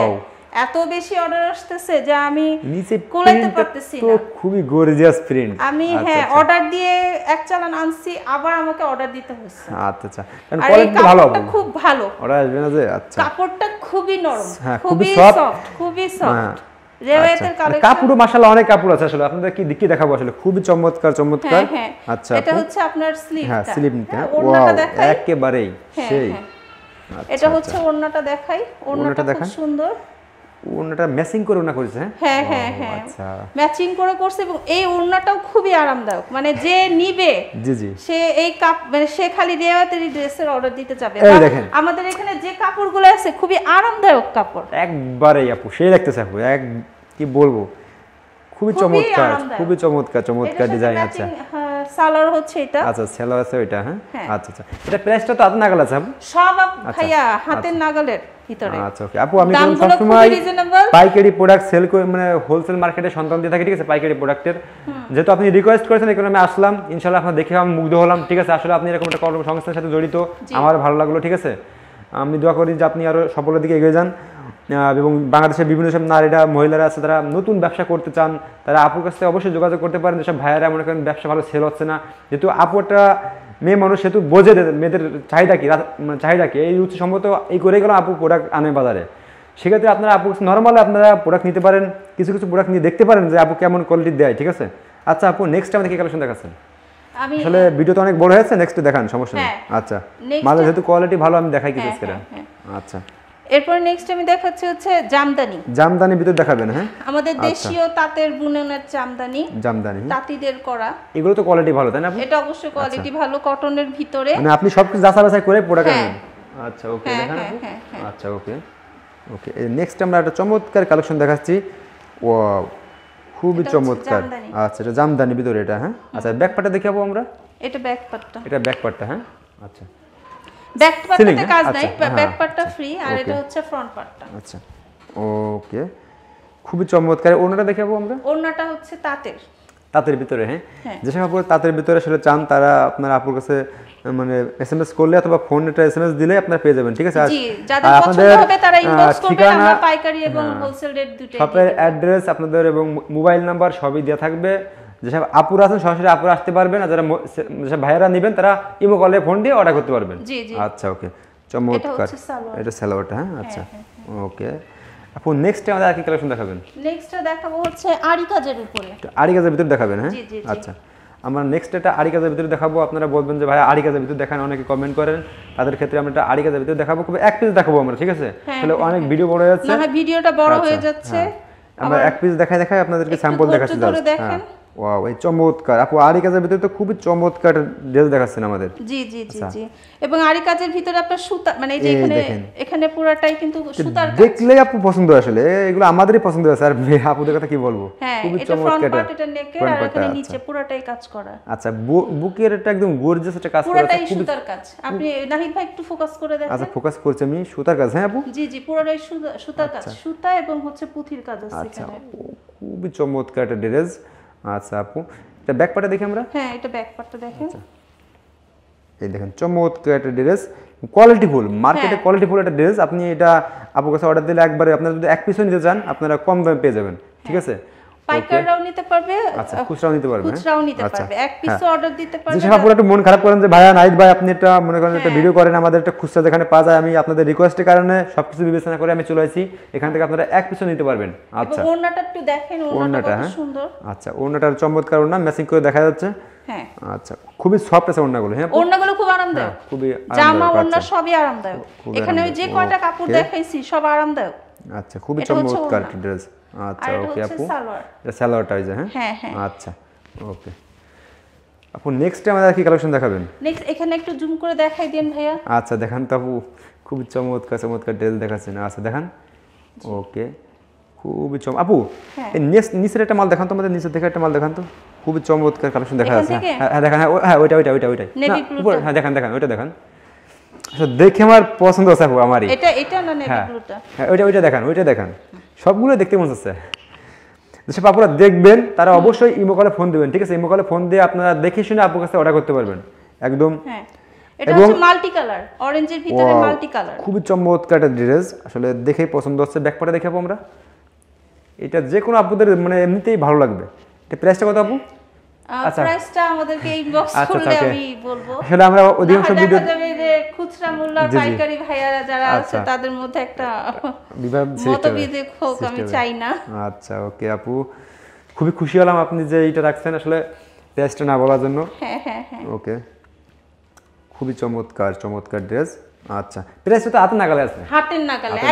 Speaker 1: এত বেশি অর্ডার আসতেছে যে আমি নিচে কোলাইতে পারতেছি না।
Speaker 3: তো খুবই গর্জিয়াস প্রিন্ট।
Speaker 1: আমি অর্ডার দিয়ে এক চালান আনছি, আবার আমাকে অর্ডার দিতে হচ্ছে।
Speaker 3: আচ্ছা আচ্ছা, কারণ কোয়ালিটি ভালো হবে,
Speaker 1: খুব ভালো
Speaker 3: অর্ডার আসবে না যে। আচ্ছা
Speaker 1: কাপড়টা খুবই নরম,
Speaker 3: খুবই সফট,
Speaker 1: খুবই সফট। রেওয়ায়েতের কালেকশন।
Speaker 3: কাপড়ও মাশাআল্লাহ অনেক কাপড় আছে। আসলে আপনাদের কি দেখাবো, আসলে খুবই চমৎকার চমৎকার।
Speaker 1: আচ্ছা এটা হচ্ছে আপনার স্লিভ।
Speaker 3: হ্যাঁ স্লিভটা ওয়াও একেবারেই সেই।
Speaker 1: এটা হচ্ছে ওড়নাটা দেখাই। ওড়নাটা খুব সুন্দর।
Speaker 3: ওড়নাটা ম্যাচিং করে ওড়না করেছে।
Speaker 1: হ্যাঁ হ্যাঁ হ্যাঁ আচ্ছা ম্যাচিং করে করছে। এবং এই ওড়নাটাও খুবই আরামদায়ক, মানে যে নিবে
Speaker 3: জি জি
Speaker 1: সে এই মানে সে খালি রেওয়াতের ড্রেসের অর্ডার দিতে যাবে। আমাদের এখানে যে কাপড়গুলো আছে খুবই আরামদায়ক কাপড়,
Speaker 3: একবারেই আপু সেই লাগতেছে আপু, কি বলবো, খুবই চমৎকার, খুবই চমৎকার চমৎকার ডিজাইন। আচ্ছা
Speaker 1: সালোয়ার হচ্ছে এটা।
Speaker 3: আচ্ছা সালোয়ার আছে ওইটা, হ্যাঁ আচ্ছা আচ্ছা। এটা প্রাইসটা তো হাতের নাগালে আছে আপু?
Speaker 1: সব ভাইয়া হাতের নাগালের ভিতরে।
Speaker 3: আচ্ছা ওকে আপু, আমি তো সব সময় পাইকারি প্রোডাক্ট সেল করি, মানে হোলসেল মার্কেটে সন্ধান দিয়ে থাকি, ঠিক আছে, পাইকারি প্রোডাক্টের। যেহেতু আপনি রিকোয়েস্ট করেছেন এই কারণে আমি আসলাম, ইনশাআল্লাহ আপনারা দেখে আমি মুগ্ধ হলাম, ঠিক আছে। আসলে আপনি এরকম একটা কর্মসংস্থানের সাথে জড়িত, আমার ভালো লাগলো, ঠিক আছে। আমি দোয়া করি যে আপনি আরো সফলতার দিকে এগিয়ে যান, এবং বাংলাদেশের বিভিন্ন সব নারীরা মহিলারা আছে তারা নতুন ব্যবসা করতে চান, তারা আপুর কাছ থেকে অবশ্যই যোগাযোগ করতে পারেন। যেসব ভাইয়ারা মনে করেন ব্যবসা ভালো সেল হচ্ছে না, যেহেতু আপু একটা মেয়ে মানুষ, সেহেতু বোঝে মেয়েদের চাহিদা কি এই হচ্ছে সম্ভবত এই করে গেল আপু প্রোডাক্ট আনে বাজারে। সেক্ষেত্রে আপনারা আপু নর্মালি আপনারা প্রোডাক্ট নিতে পারেন, কিছু প্রোডাক্ট নিয়ে দেখতে পারেন যে আপু কেমন কোয়ালিটি দেয়, ঠিক আছে। আচ্ছা আপু নেক্সট আমাদের কি কালেকশন দেখাচ্ছেন? আসলে ভিডিও তো অনেক বড় হয়েছে, নেক্সট দেখান, সমস্যা নেই। আচ্ছা মানে যেহেতু কোয়ালিটি ভালো আমি দেখাই কিছু করে। আচ্ছা
Speaker 1: এরপর নেক্সট আমি দেখাচ্ছি হচ্ছে
Speaker 3: জামদানি ভিতর দেখাবেন, হ্যাঁ
Speaker 1: আমাদের দেশীয় তাঁতের বুননের জামদানি তাঁতিদের করা।
Speaker 3: এগুলো তো কোয়ালিটি ভালো তাই না?
Speaker 1: এটা অবশ্যই কোয়ালিটি ভালো, কটনের ভিতরে,
Speaker 3: মানে আপনি সবকিছু যাচাই করে প্রোডাক্ট নেন। আচ্ছা ওকে দেখান। আচ্ছা ওকে ওকে নেক্সট আমরা একটা চমৎকার কালেকশন দেখাচ্ছি। ওয়াও খুবই চমৎকার। আচ্ছা এটা জামদানি ভিতরে এটা, হ্যাঁ আচ্ছা ব্যাক পার্টটা দেখাবো আমরা।
Speaker 1: এটা ব্যাক পার্টটা,
Speaker 3: হ্যাঁ আচ্ছা
Speaker 1: ব্যাক পার্টটাতে কাজ নাই, ব্যাক পার্টটা ফ্রি, আর এটা হচ্ছে ফ্রন্ট পার্টটা।
Speaker 3: আচ্ছা ওকে খুবই চমৎকার। ওড়নাটা দেখাবো আমরা।
Speaker 1: ওড়নাটা হচ্ছে তাঁতের
Speaker 3: ভিতরে, হ্যাঁ যেসব আপু তাঁতের ভিতরে আসলে চান তারা আপনার আপুর কাছে মানে এসএমএস করলে অথবা ফোনেটা এসএমএস দিলে আপনারা পেয়ে যাবেন, ঠিক আছে।
Speaker 1: জি যাদের পছন্দ হবে তারা ইনবক্স করবে, আমরা পাইকারি এবং হোলসেল রেট দুটোই।
Speaker 3: শপের অ্যাড্রেস আপনাদের এবং মোবাইল নাম্বার সবই দেওয়া থাকবে। যেসব আপুরা আছেন সরাসরি আপুরা আসতে পারবেন, আর যারা যেসব ভাইয়েরা নেবেন তারা ইমো কলে ফোন দিয়ে অর্ডার করতে পারবেন। আচ্ছা ওকে চমৎকার। এটা সালোয়ারটা, হ্যাঁ আচ্ছা ওকে আপু নেক্সট আমাদের আর কি কালেকশন দেখাবেন?
Speaker 1: নেক্সটটা দেখাবো হচ্ছে আরি কাজের উপরে।
Speaker 3: আরি কাজের ভিতর দেখাবেন, হ্যাঁ আচ্ছা আমরা নেক্সট এটা আরি কাজের ভিতর দেখাবো। আপনারা বলবেন যে ভাই আরি কাজের ভিতর দেখান, অনেকে কমেন্ট করেন, তাদের ক্ষেত্রে আমরা এটা আরি কাজের ভিতর দেখাবো, খুব এক পিস দেখাবো আমরা, ঠিক আছে। তাহলে অনেক ভিডিও বড় হয়ে যাচ্ছে,
Speaker 1: না ভিডিওটা বড় হয়ে যাচ্ছে,
Speaker 3: আমরা এক পিস দেখাই আপনাদেরকে স্যাম্পল দেখাচ্ছি। ওয়াও এই চমৎকার আপু আরি কাজের ভিতরে তো খুবই চমৎকার ড্রেস দেখাচ্ছেন আমাদের।
Speaker 1: জি এবং আরি কাজের ভিতরে আপনার সুতা, মানে এই যে এখানে পুরোটাই কিন্তু সুতার কাজ,
Speaker 3: দেখলেই আপু পছন্দ, আসলে এগুলো আমাদেরই পছন্দ হয়েছে। আর আপুদের কথা কি বলবো,
Speaker 1: খুবই চমৎকার। এটা নেকের আর এখানে নিচে পুরোটাই কাজ করা।
Speaker 3: আচ্ছা বুকের এটা একদম গর্জিয়াস একটা কাজ করা,
Speaker 1: পুরোটাই সুতার কাজ। আপনি নাহিদ ভাই একটু ফোকাস করে দেখেন।
Speaker 3: আচ্ছা ফোকাস করছি আমি, সুতার কাজ, হ্যাঁ আপু
Speaker 1: জি পুরোটাই সুতার কাজ, সুতা এবং হচ্ছে পুঁথির কাজ আছে এখানে।
Speaker 3: খুবই চমৎকার একটা ড্রেস। আচ্ছা আপু এটা ব্যাক পার্টটা দেখি আমরা।
Speaker 1: হ্যাঁ এটা ব্যাক পার্টটা দেখেন।
Speaker 3: এই দেখেন চমৎকার একটা ড্রেস, কোয়ালিটি ফুল, মার্কেটে কোয়ালিটি ফুল একটা ড্রেস। আপনি এটা আপুর কাছে অর্ডার দিলে একবারে আপনারা যদি এক পিসও নিতে চান আপনারা কম দামে পেয়ে যাবেন, ঠিক আছে।
Speaker 1: পাইকাররাও নিতে পারবে,
Speaker 3: আচ্ছা খুচরাও নিতে পারবে,
Speaker 1: এক পিসও অর্ডার দিতে পারবে।
Speaker 3: যেসব আপুরা একটু মন খারাপ করেন যে ভাইয়া নাহিদ ভাই আপনি এটা মনে করেন একটা ভিডিও করেন, আমাদের একটা খুচরা যেখানে পাওয়া যায়, আমি আপনাদের রিকোয়েস্টের কারণে সবকিছু বিবেচনা করে আমি চলে আসি, এখান থেকে আপনারা এক পিসও নিতে পারবেন। আচ্ছা
Speaker 1: ওড়নাটা একটু দেখেন, ওড়নাটা কত সুন্দর।
Speaker 3: আচ্ছা ওড়নাটা চমৎকার, ওড়না ম্যাচিং করে দেখা যাচ্ছে।
Speaker 1: হ্যাঁ
Speaker 3: আচ্ছা খুবই সফট আছে ওড়নাগুলো। হ্যাঁ
Speaker 1: ওড়নাগুলো খুব আরামদায়ক,
Speaker 3: খুবই
Speaker 1: জামা ওড়না সবই আরামদায়ক। এখানে ওই যে কয়টা কাপড় দেখাইছি সব আরামদায়ক।
Speaker 3: আচ্ছা খুবই চমৎকার ড্রেস। আচ্ছা ওকে আপু এটা সালোয়ারটা হইছে, হ্যাঁ আচ্ছা ওকে আপু নেক্সট আমাদের কি কালেকশন দেখাবেন?
Speaker 1: নেক্সট এখানে একটু জুম করে দেখাই দেন ভাইয়া।
Speaker 3: আচ্ছা দেখান তো আপু, খুবই চমৎকার ড্রেস দেখাচ্ছেন। আচ্ছা দেখান ওকে খুবই আপু এই নিচের একটা মাল দেখান তো, আমাদের নিচের থেকে একটা মাল দেখান তো, খুবই চমৎকার কালেকশন দেখা যাচ্ছে। হ্যাঁ দেখান, হ্যাঁ ওইটা হ্যাঁ দেখান ওইটা দেখান। আচ্ছা দেখে আমার পছন্দ আছে আপু, আমারই
Speaker 1: এটা না নেভি ব্লুটা,
Speaker 3: হ্যাঁ ওইটা দেখান সবগুলো দেখতে মন চাচ্ছে। যেসব আপুরা দেখবেন তারা অবশ্যই ইমো কলে ফোন দিবেন, ঠিক আছে। ইমো কলে ফোন দিয়ে আপনারা দেখে শুনে আপুর কাছে অর্ডার করতে পারবেন একদম।
Speaker 1: হ্যাঁ এটা হচ্ছে মাল্টি কালার, অরেঞ্জের ভিতরে মাল্টি কালার, খুবই
Speaker 3: চমৎকার একটা ড্রেস, আসলে দেখেই পছন্দ হচ্ছে। ব্যাক পার্টে দেখাবো আমরা, এটা যে কোনো আপুদের মানে এমনিতেই ভালো লাগবে। এটা প্রাইসটা কত আপু?
Speaker 1: প্রাইসটা আমাদেরকে ইনবক্স করলে আমি বলবো।
Speaker 3: আসলে আমরা অধিকাংশ ভিডিও
Speaker 1: খুচরা মূল্য পাইকারি ভাইয়ারা যারা আছে তাদের মধ্যে একটা মতবিরোধ হোক আমি চাই না।
Speaker 3: আচ্ছা ওকে আপু খুবই খুশি হলাম আপনি যে এটা রাখছেন, আসলে প্রাইসটা না বলার জন্য।
Speaker 1: হ্যাঁ
Speaker 3: ওকে খুবই চমৎকার ড্রেস। আচ্ছা প্রাইসটা তো হাতের নাগালে আছে,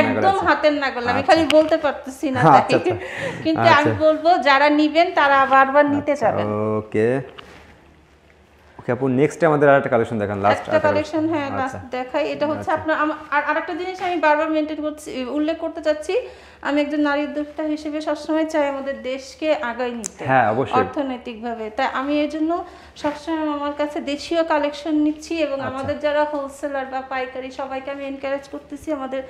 Speaker 1: একদম হাতের নাগালে। আমি খালি বলতে পারতেছি না কিন্তু আমি বলবো যারা নিবেন তারা বারবার নিতে যাবেন।
Speaker 3: ওকে ওকে আপু নেক্সট আমাদের আরেকটা কালেকশন দেখান, লাস্ট
Speaker 1: একটা কালেকশন। হ্যাঁ লাস্ট দেখাই। এটা হচ্ছে আপনার আর আরেকটা জিনিস আমি বারবার মেনটেন করছি, উল্লেখ করতে চাচ্ছি, আমি একজন নারী উদ্যোক্তা হিসেবে সবসময় চাই আমাদের দেশকে আগায় নিতে,
Speaker 3: হ্যাঁ অবশ্যই,
Speaker 1: অর্থনৈতিকভাবে। তাই আমি এর জন্য সবসময় আমার কাছে দেশীয় কালেকশন নিচ্ছি এবং আমাদের যারা হোলসেলার বা পাইকারি সবাইকে আমি এনকারেজ করতেছি আমাদের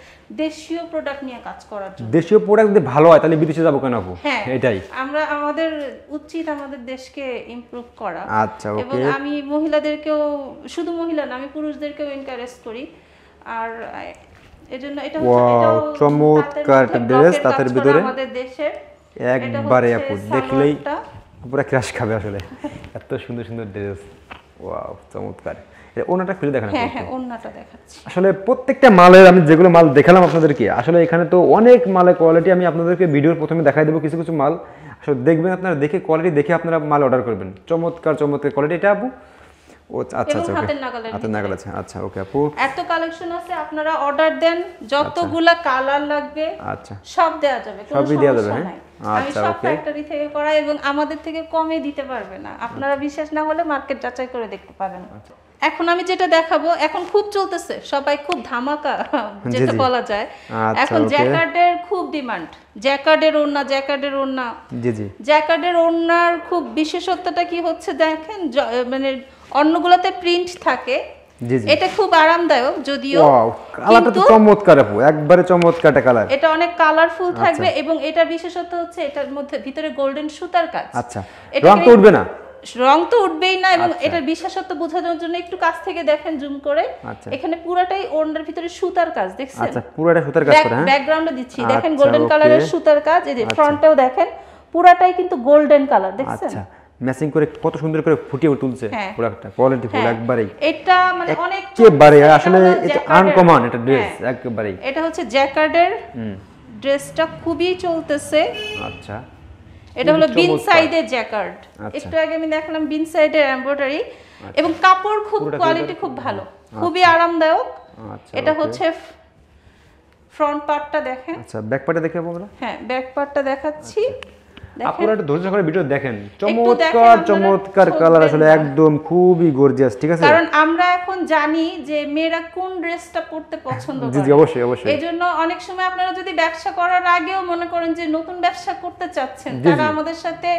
Speaker 1: দেশীয় প্রোডাক্ট নিয়ে কাজ করার জন্য।
Speaker 3: দেশীয় প্রোডাক্ট যদি ভালো হয় তাহলে বিদেশে যাবো কেন আপু?
Speaker 1: হ্যাঁ
Speaker 3: এটাই
Speaker 1: আমাদের উচিত আমাদের দেশকে ইমপ্রুভ করা।
Speaker 3: আচ্ছা ওকে।
Speaker 1: এবং আমি মহিলাদেরকেও, শুধু মহিলা না, আমি পুরুষদেরকেও এনকারেজ করি। আর এজন্য এটা
Speaker 3: ওয়াও চমৎকার একটা ড্রেস, তাদের ভিতরে
Speaker 1: আমাদের দেশের
Speaker 3: একবারে আপু দেখলেই পুরো ক্রাশ খাবে আসলে, এত সুন্দর সুন্দর ড্রেস। ওয়াও চমৎকার। ওনাটা খুলে দেখান।
Speaker 1: হ্যাঁ হ্যাঁ ওনাটা দেখাচ্ছি।
Speaker 3: আসলে প্রত্যেকটা মালের আমি যেগুলো মাল দেখালাম আপনাদেরকে, আসলে এখানে তো অনেক মালের কোয়ালিটি আমি আপনাদেরকে ভিডিওর প্রথমে দেখাই দেবো কিছু কিছু মাল, আসলে দেখবেন আপনারা, দেখে কোয়ালিটি দেখে আপনারা মাল অর্ডার করবেন। চমৎকার চমৎকার কোয়ালিটি। এটা আপু ও আচ্ছা আচ্ছা হাতের নাগাল আছে। আচ্ছা ওকে আপু
Speaker 1: এত কালেকশন আছে, আপনারা অর্ডার দেন, যতগুলা কালার লাগবে
Speaker 3: আচ্ছা
Speaker 1: সব দেয়া যাবে,
Speaker 3: সবই দেয়া যাবে। হ্যাঁ
Speaker 1: আমি সব ফ্যাক্টরি থেকে করাই এবং আমাদের থেকে কমে দিতে পারবে না। আপনারা বিশ্বাস না হলে মার্কেট যাচাই করে দেখতে পারেন। এখন আমি যেটা দেখাবো, এখন খুব চলতেছে, সবাই খুব ধামাকা যেটা বলা যায়। এখন জ্যাকার্ডের খুব ডিমান্ড, জ্যাকার্ডের ওড়না। জি জি জ্যাকার্ডের ওড়নার খুব বিশেষত্বটা কি হচ্ছে দেখেন, মানে অন্যগুলোতে প্রিন্ট থাকে, এটা খুব আরামদায়ক, যদিও
Speaker 3: কালারটা তো চমৎকার আপু, একবারে চমৎকার একটা কালার।
Speaker 1: এটা অনেক কালারফুল থাকবে এবং এটা বিশেষত্ব হচ্ছে এটার মধ্যে ভিতরে গোল্ডেন সুতার কাজ।
Speaker 3: আচ্ছা রং তো উঠবে না?
Speaker 1: রং তো উঠবেই না। এবং এটার বিশেষত্ব বোঝানোর জন্য একটু কাছ থেকে দেখেন জুম করে, এখানে পুরোটাই ওড়নার ভিতরে সুতার কাজ দেখছেন?
Speaker 3: আচ্ছা পুরোটা সুতার কাজ করা। হ্যাঁ
Speaker 1: ব্যাকগ্রাউন্ডে দিচ্ছি, দেখেন গোল্ডেন কালারের সুতার কাজ। এই যে ফ্রন্টেও দেখেন পুরোটাই কিন্তু গোল্ডেন কালার দেখছেন?
Speaker 3: আচ্ছা ম্যাচিং করে কত সুন্দর করে ফুটিয়ে তুলছে পুরোটা, কোয়ালিটি ফুল একবারেই।
Speaker 1: এটা মানে অনেক
Speaker 3: একেবারে আসলে এটা আনকমন একটা ড্রেস একবারেই।
Speaker 1: এটা হচ্ছে জ্যাকার্ডের ড্রেসটা খুবই চলতেছে।
Speaker 3: আচ্ছা
Speaker 1: এটা হলো বিন সাইডের জ্যাকার্ড। একটু আগে আমি দেখলাম বিন সাইডের এমব্রয়ডারি এবং কাপড় খুব কোয়ালিটি খুব ভালো, খুবই আরামদায়ক। এটা হচ্ছে ফ্রন্ট পার্টটা দেখেন।
Speaker 3: আচ্ছা ব্যাক পার্টটা দেখাবো আমরা।
Speaker 1: হ্যাঁ ব্যাক পার্টটা দেখাচ্ছি।
Speaker 3: আপনারা একটু ধৈর্য সহকারে ভিডিও দেখেন, চমৎকার চমৎকার কালার, আসলে একদম খুবই গর্জিয়াস। ঠিক আছে,
Speaker 1: কারণ আমরা এখন জানি যে মেয়েরা কোন ড্রেসটা পরতে পছন্দ করে।
Speaker 3: জি অবশ্যই অবশ্যই।
Speaker 1: এইজন্য অনেক সময় আপনারা যদি ব্যবসা করার আগেও মনে করেন যে নতুন ব্যবসা করতে চাচ্ছেন, তারা আমাদের সাথে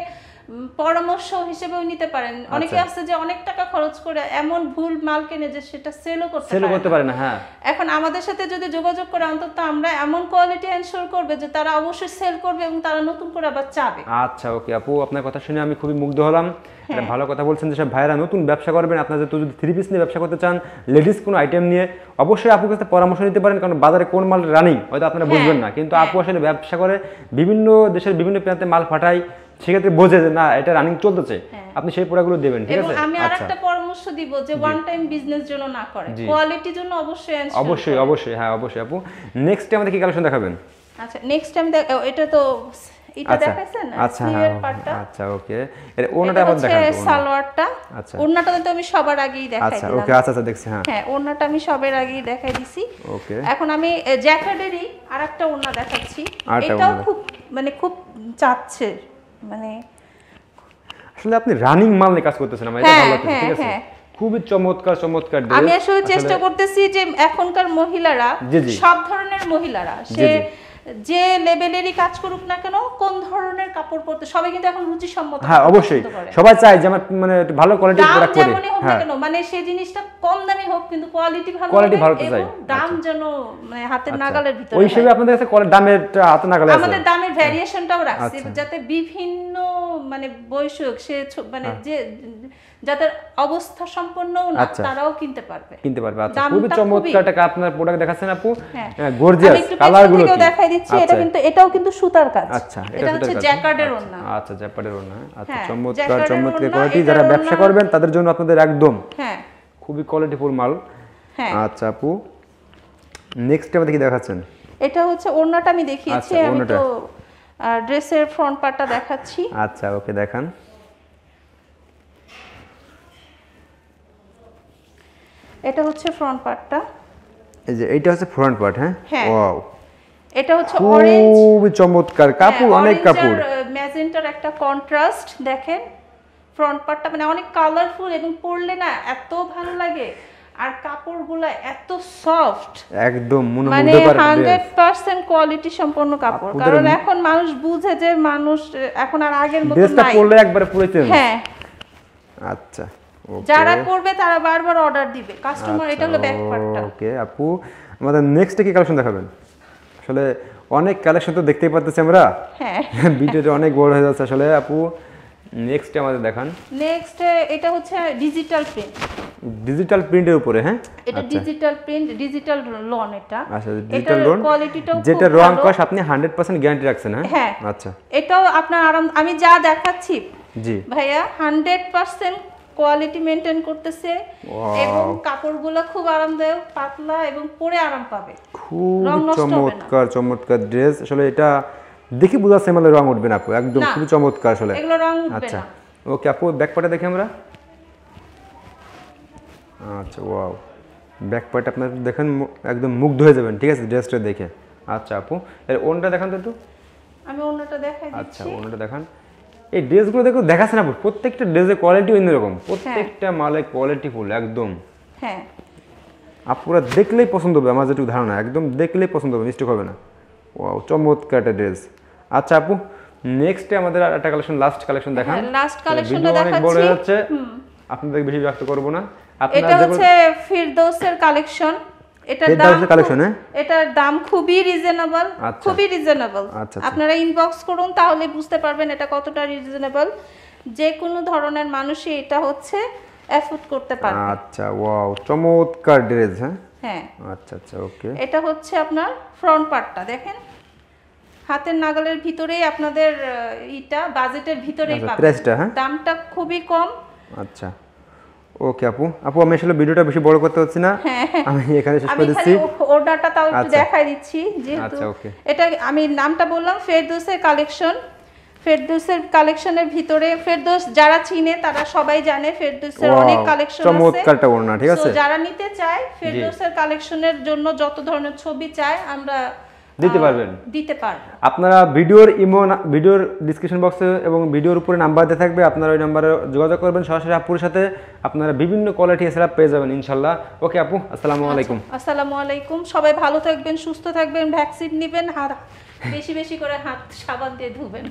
Speaker 1: পরামর্শ হিসেবেও নিতে পারেন। অনেকে আছে যে অনেক টাকা খরচ করে এমন ভুল মাল কিনে যে সেটা সেলও করতে পারে না। হ্যাঁ এখন আমাদের সাথে যদি যোগাযোগ করে অন্তত আমরা এমন কোয়ালিটি এনশিওর করবে যে তারা অবশ্যই সেল করবে এবং তারা নতুন করে আবার চাবে।
Speaker 3: আচ্ছা ওকে আপু, আপনার কথা শুনে আমি খুবই মুগ্ধ হলাম। এটা ভালো কথা বলছেন যে সব ভাইরা নতুন ব্যবসা করবেন, আপনারা যদি থ্রি পিস নিয়ে ব্যবসা করতে চান, লেডিস কোনো আইটেম নিয়ে, অবশ্যই আপুর কাছে পরামর্শ নিতে পারেন, কারণ বাজারে কোন মাল রানিং হয়তো আপনারা বুঝবেন না, কিন্তু আপু আসলে ব্যবসা করে বিভিন্ন দেশের বিভিন্ন প্রান্তে মাল পাঠায়, সেক্ষেত্রে বোঝে যে না এটা রানিং চলতেছে, আপনি সেই প্রোডাক্টগুলো দেবেন। ঠিক আছে,
Speaker 1: আমি আরেকটা পরামর্শ দিব যে ওয়ান টাইম বিজনেস জন্য না করে, কোয়ালিটির জন্য অবশ্যই
Speaker 3: অবশ্যই হ্যাঁ অবশ্যই আপু। নেক্সট টাইম আমাদের কি কালেকশন দেখাবেন?
Speaker 1: আচ্ছা নেক্সট টাইম এটা তো এটা দেখাইছেন না স্লিভের পার্টটা।
Speaker 3: আচ্ছা ওকে, এর ওন্নাটা আমাদের দেখান তো।
Speaker 1: সালোয়ারটা,
Speaker 3: আচ্ছা
Speaker 1: ওন্নাটা তো আমি সবার আগেই দেখাই দিলাম।
Speaker 3: আচ্ছা ওকে আচ্ছা দেখছি। হ্যাঁ
Speaker 1: ওন্নাটা আমি সবার আগেই দেখাই দিছি।
Speaker 3: ওকে
Speaker 1: এখন আমি জ্যাকেটেরই আরেকটা ওন্না দেখাচ্ছি। এটাও খুব চাচ্ছে, মানে
Speaker 3: আসলে আপনি রানিং মাল নিয়ে কাজ করতেছেন, আমার এটা ভালো লাগছে। ঠিক আছে, খুবই চমৎকার চমৎকার ড্রেস।
Speaker 1: আমি আসলে চেষ্টা করতেছি যে এখনকার মহিলারা, সব ধরনের মহিলারা, যে লেভেলেরই কাজ করুক না কেন, কোন ধরনের কাপড় পরতে, সবাই কিন্তু এখন রুচি সম্মত।
Speaker 3: হ্যাঁ অবশ্যই সবাই চায় যে মানে ভালো কোয়ালিটির প্রোডাক্ট পরে।
Speaker 1: যেমনই হোক না কেন, মানে সেই জিনিসটা কম দামি হোক কিন্তু কোয়ালিটি ভালো চাই, দাম যেন মানে হাতের নাগালের ভিতরে।
Speaker 3: ওই হিসেবে আপনাদের কাছে দামের হাতের নাগালে আছে।
Speaker 1: আমাদের দামের ভ্যারিয়েশনটাও রাখছি যাতে বিভিন্ন মানে বয়সক সে মানে যে যাদের অবস্থা সম্পন্ন না তারাও কিনতে পারবে।
Speaker 3: আচ্ছা খুবই চমৎকার একটা আপনার প্রোডাক্ট দেখাচ্ছেন আপু, গর্জিয়াস কালারগুলো
Speaker 1: দেখাই দিচ্ছি। এটাও কিন্তু সুতার কাজ।
Speaker 3: আচ্ছা
Speaker 1: এটা হচ্ছে জ্যাকার্ডের ওড়না।
Speaker 3: আচ্ছা জ্যাকার্ডের ওড়না। আচ্ছা চমৎকার চমৎকার কোয়ালিটি, যারা ব্যবসা করবেন তাদের জন্য আপনাদের একদম খুবই কোয়ালিটিফুল মাল। আচ্ছা আপু নেক্সট আমাদের কি দেখাচ্ছেন?
Speaker 1: এটা হচ্ছে ওড়নাটা আমি দেখিয়েছি, আমি তো ড্রেসের ফ্রন্ট পার্টটা দেখাচ্ছি।
Speaker 3: আচ্ছা ওকে দেখান।
Speaker 1: এটা হচ্ছে ফ্রন্ট পার্টটা,
Speaker 3: এই যে এটা হচ্ছে ফ্রন্ট পার্ট। হ্যাঁ ওয়াও,
Speaker 1: এটা হচ্ছে অরেঞ্জ,
Speaker 3: খুবই চমৎকার কাপড়, অনেক কাপড়,
Speaker 1: ম্যাজেন্টার একটা কন্ট্রাস্ট দেখেন, ফ্রন্ট পার্টটা মানে অনেক কালারফুল এবং পরলে না এত ভালো লাগে, আর কাপড়গুলো এত সফট,
Speaker 3: একদম
Speaker 1: মানে 100% কোয়ালিটি সম্পন্ন কাপড়। কারণ এখন মানুষ বুঝে যে মানুষ এখন আর আগের মতো নাই,
Speaker 3: ড্রেসটা পরলে একবারে পুরো চেঞ্জ।
Speaker 1: হ্যাঁ
Speaker 3: আচ্ছা,
Speaker 1: যারা করবে তারা বারবার অর্ডার দিবে কাস্টমার। এটা হলো ব্যাক পার্টটা।
Speaker 3: ওকে আপু, আমাদের নেক্সট কি কালেকশন দেখাবেন? আসলে অনেক কালেকশন তো দেখতেই পাচ্ছি আমরা,
Speaker 1: হ্যাঁ
Speaker 3: ভিডিওটা অনেক বড় হয়ে যাচ্ছে। আসলে আপু নেক্সট আমাদের দেখান।
Speaker 1: নেক্সট এটা হচ্ছে ডিজিটাল প্রিন্ট।
Speaker 3: ডিজিটাল প্রিন্টের উপরে, হ্যাঁ
Speaker 1: এটা ডিজিটাল প্রিন্ট, ডিজিটাল লন। এটা
Speaker 3: আচ্ছা, ডিজিটাল লন,
Speaker 1: কোয়ালিটিটাও
Speaker 3: যেটা রং কস আপনি 100% গ্যারান্টি রাখছেন।
Speaker 1: হ্যাঁ
Speaker 3: আচ্ছা,
Speaker 1: এটাও আপনার আরাম। আমি যা দেখাচ্ছি
Speaker 3: জি
Speaker 1: ভাইয়া 100% কোয়ালিটি মেইনটেইন করতেছে, এবং কাপড়গুলো খুব আরামদায়ক, পাতলা এবং পরে আরাম পাবে।
Speaker 3: খুব চমৎকার চমৎকার ড্রেস। আসলে এটা দেখি বোঝা যাচ্ছে মানে রং উঠবে না আপু, একদম খুব চমৎকার আসলে।
Speaker 1: এগুলো রং উঠবে না।
Speaker 3: আচ্ছা ওকে আপু, ব্যাক পার্টটা দেখি আমরা। আচ্ছা ওয়াও, ব্যাক পার্ট আপনারা দেখেন একদম মুগ্ধ হয়ে যাবেন, ঠিক আছে ড্রেসটা দেখে। আচ্ছা আপু, এর ওন্নাটা দেখান তো একটু।
Speaker 1: আমি ওন্নাটা দেখাই দিচ্ছি।
Speaker 3: আচ্ছা ওন্নাটা দেখান। এই ড্রেসগুলো দেখো দেখাচ্ছে না, প্রত্যেকটা ড্রেসের কোয়ালিটি অন্যরকম, প্রত্যেকটা মালে কোয়ালিটি ফুল একদম।
Speaker 1: হ্যাঁ
Speaker 3: আপুরা দেখলেই পছন্দ হবে, আমার যেটুকু ধারণা, একদম দেখলেই পছন্দ হবে, মিস্টেক হবে না। ওয়াও চমৎকার একটা ড্রেস। আচ্ছা আপু, নেক্সট আমাদের একটা কালেকশন, লাস্ট কালেকশন দেখান।
Speaker 1: লাস্ট কালেকশনটা দেখাচ্ছি।
Speaker 3: বড় হচ্ছে, আপনাদের বেশি ব্যস্ত করব না।
Speaker 1: এটা হচ্ছে ফিরদৌসের কালেকশন। এটার দাম খুবই রিজনেবল, খুবই রিজনেবল। আপনারা ইনবক্স করুন তাহলে বুঝতে পারবেন এটা কতটা রিজনেবল। যে কোনো ধরনের মানুষই এটা হচ্ছে এফোর্ড করতে পারবে।
Speaker 3: আচ্ছা ওয়াও চমৎকার ড্রেস।
Speaker 1: হ্যাঁ
Speaker 3: আচ্ছা আচ্ছা ওকে।
Speaker 1: এটা হচ্ছে আপনার ফ্রন্ট পার্টটা দেখেন, হাতের নাগালের ভিতরেই আপনাদের এটা বাজেটের ভিতরেই পাবেন। দামটা খুবই কম।
Speaker 3: আচ্ছা ওকে আপু, আমি আসলে ভিডিওটা বেশি বড় করতে হচ্ছি না, আমি এখানে শেষ করে দিচ্ছি।
Speaker 1: অর্ডারটা তাও একটু দেখাই দিচ্ছি, যেহেতু এটা আমি নামটা বললাম ফেরদৌসের কালেকশন। ফেরদৌসের কালেকশনের ভিতরে, ফেরদৌস যারা চিনে তারা সবাই জানে ফেরদৌসের অনেক কালেকশন আছে,
Speaker 3: চমৎকারটা ওড়না, ঠিক আছে।
Speaker 1: যারা নিতে চায় ফেরদৌসের কালেকশনের জন্য যত ধরনের ছবি চায় আমরা
Speaker 3: দিতে পারবেন,
Speaker 1: দিতে পারবো।
Speaker 3: আপনারা ভিডিওর ডিসক্রিপশন বক্সে এবং ভিডিওর উপরে নাম্বার দেওয়া থাকবে, আপনারা ওই নাম্বারে যোগাযোগ করবেন, সরাসরি আপুর সাথে আপনারা বিভিন্ন কোয়ালিটি এছাড়া পেয়ে যাবেন ইনশাল্লাহ। ওকে আপু, আসসালামু আলাইকুম।
Speaker 1: আসসালামু আলাইকুম, সবাই ভালো থাকবেন, সুস্থ থাকবেন, ভ্যাকসিন নেবেন, বেশি বেশি করে হাত সাবান দিয়ে ধুবেন।